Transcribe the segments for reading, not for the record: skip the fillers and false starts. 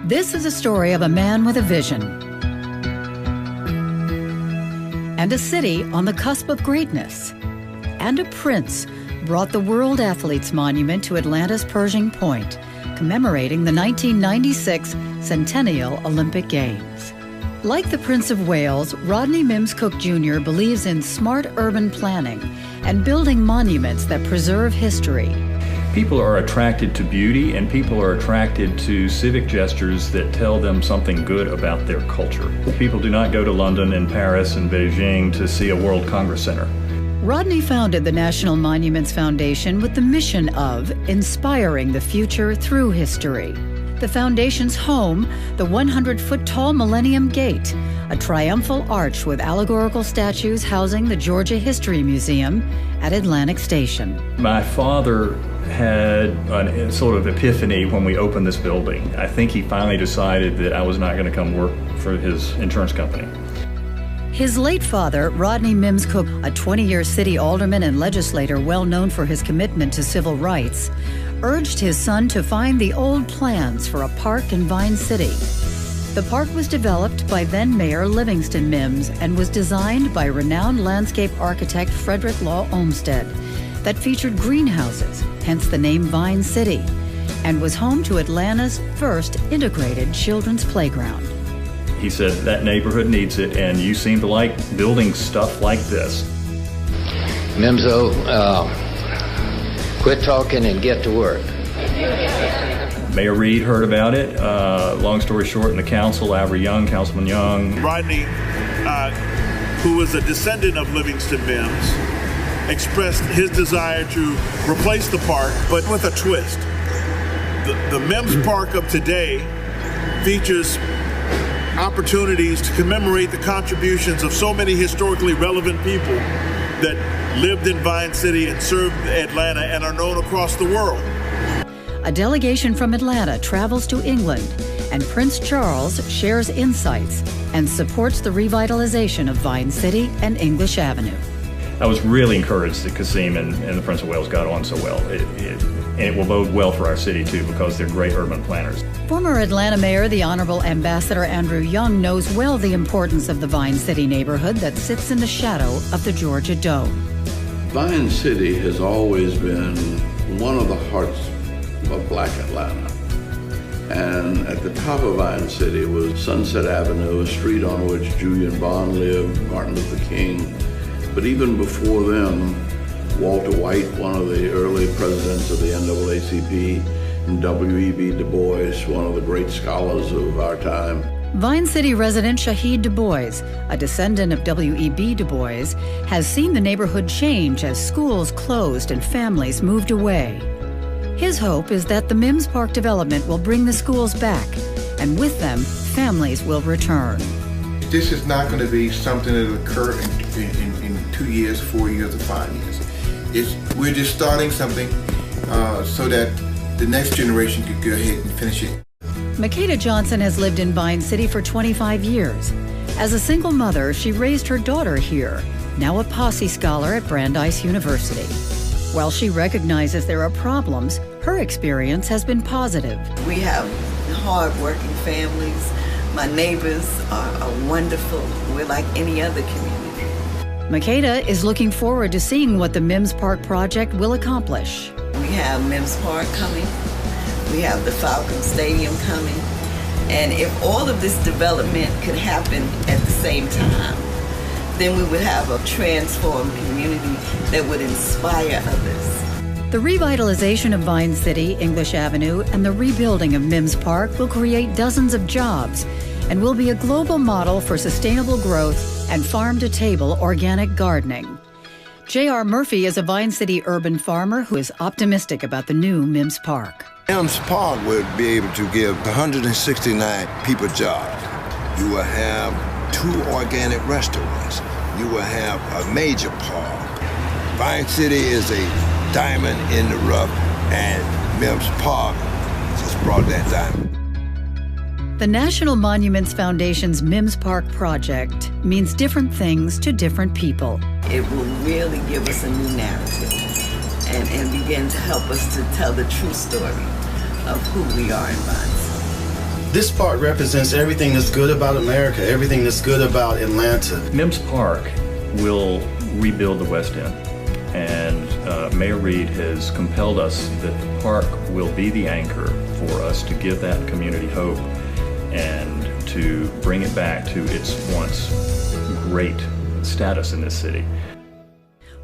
This is a story of a man with a vision and a city on the cusp of greatness. And a prince brought the World Athletes Monument to Atlanta's Pershing Point, commemorating the 1996 Centennial Olympic Games. Like the Prince of Wales, Rodney Mims Cook Jr. believes in smart urban planning and building monuments that preserve history. People are attracted to beauty, and people are attracted to civic gestures that tell them something good about their culture. People do not go to London and Paris and Beijing to see a World Congress Center. Rodney founded the National Monuments Foundation with the mission of inspiring the future through history. The foundation's home, the 100-foot-tall Millennium Gate, a triumphal arch with allegorical statues housing the Georgia History Museum at Atlantic Station. My father had a sort of epiphany when we opened this building. I think he finally decided that I was not going to come work for his insurance company. His late father, Rodney Mims Cook, a 20-year city alderman and legislator well known for his commitment to civil rights, urged his son to find the old plans for a park in Vine City. The park was developed by then-Mayor Livingston Mims and was designed by renowned landscape architect Frederick Law Olmsted, that featured greenhouses, hence the name Vine City, and was home to Atlanta's first integrated children's playground. He said, that neighborhood needs it, and you seem to like building stuff like this. Mimso, quit talking and get to work. Mayor Reed heard about it. Long story short, in the council, Ivory Young, Councilman Young. Rodney, who was a descendant of Livingston Mims, expressed his desire to replace the park, but with a twist. The Mims Park of today features opportunities to commemorate the contributions of so many historically relevant people that lived in Vine City and served Atlanta and are known across the world. A delegation from Atlanta travels to England, and Prince Charles shares insights and supports the revitalization of Vine City and English Avenue. I was really encouraged that Kasim and the Prince of Wales got on so well. And it will bode well for our city, too, because they're great urban planners. Former Atlanta Mayor, the Honorable Ambassador Andrew Young, knows well the importance of the Vine City neighborhood that sits in the shadow of the Georgia Dome. Vine City has always been one of the hearts of Black Atlanta. And at the top of Vine City was Sunset Avenue, a street on which Julian Bond lived, Martin Luther King. But even before them, Walter White, one of the early presidents of the NAACP, and W.E.B. DuBois, one of the great scholars of our time. Vine City resident Shaheed DuBois, a descendant of W.E.B. DuBois, has seen the neighborhood change as schools closed and families moved away. His hope is that the Mims Park development will bring the schools back, and with them, families will return. This is not going to be something that will occur in 2 years, 4 years, or 5 years. We're just starting something so that the next generation could go ahead and finish it. Makeda Johnson has lived in Vine City for 25 years. As a single mother, she raised her daughter here, now a Posse Scholar at Brandeis University. While she recognizes there are problems, her experience has been positive. We have hard-working families. My neighbors are wonderful. We're like any other community. Makeda is looking forward to seeing what the Mims Park project will accomplish. We have Mims Park coming. We have the Falcon Stadium coming. And if all of this development could happen at the same time, then we would have a transformed community that would inspire others. The revitalization of Vine City, English Avenue, and the rebuilding of Mims Park will create dozens of jobs and will be a global model for sustainable growth and farm-to-table organic gardening. J.R. Murphy is a Vine City urban farmer who is optimistic about the new Mims Park. Mims Park would be able to give 169 people jobs. You will have 2 organic restaurants. You will have a major park. Vine City is a diamond in the rough, and Mims Park just brought that diamond. The National Monuments Foundation's Mims Park project means different things to different people. It will really give us a new narrative and begin to help us to tell the true story of who we are in Vine City. This park represents everything that's good about America, everything that's good about Atlanta. Mims Park will rebuild the West End, and Mayor Reed has compelled us that the park will be the anchor for us to give that community hope and to bring it back to its once great status in this city.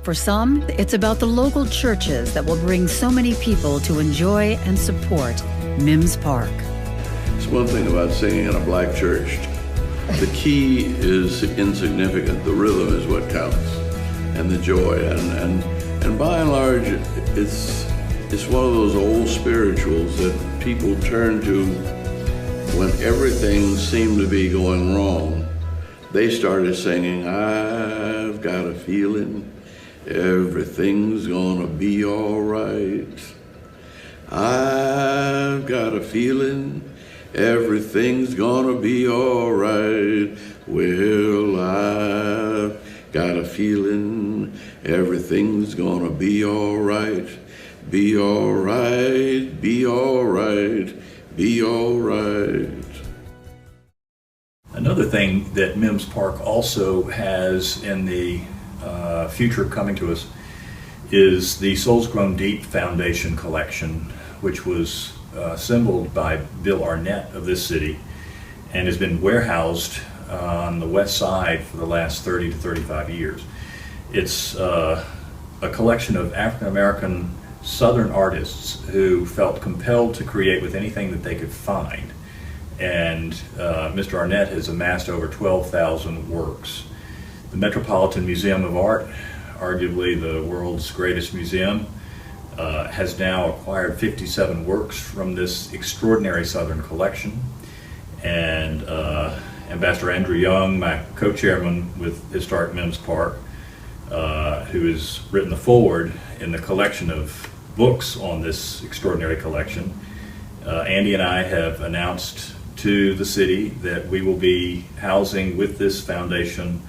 For some, it's about the local churches that will bring so many people to enjoy and support Mims Park. It's one thing about singing in a black church. The key is insignificant. The rhythm is what counts, and the joy. And by and large, it's one of those old spirituals that people turn to when everything seemed to be going wrong. They started singing, "I've got a feeling everything's gonna be all right. I've got a feeling everything's gonna be all right. Well, I've got a feeling everything's gonna be all right. Be all right, be all right, be all right." Another thing that Mims Park also has in the future coming to us is the Souls Grown Deep Foundation collection, which was assembled by Bill Arnett of this city and has been warehoused on the west side for the last 30 to 35 years. It's a collection of African American Southern artists who felt compelled to create with anything that they could find. And Mr. Arnett has amassed over 12,000 works. The Metropolitan Museum of Art, arguably the world's greatest museum, has now acquired 57 works from this extraordinary Southern collection. And Ambassador Andrew Young, my co-chairman with Historic Mims Park, who has written the foreword in the collection of books on this extraordinary collection, Andy and I have announced to the city that we will be housing with this foundation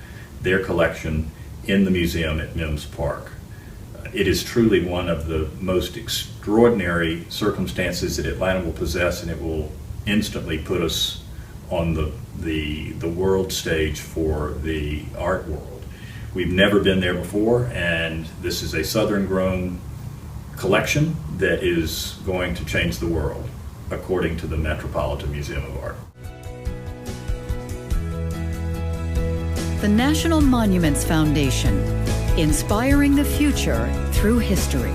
their collection in the museum at Mims Park. It is truly one of the most extraordinary circumstances that Atlanta will possess, and it will instantly put us on the world stage for the art world. We've never been there before, and this is a Southern grown collection that is going to change the world, according to the Metropolitan Museum of Art. The National Monuments Foundation, inspiring the future through history.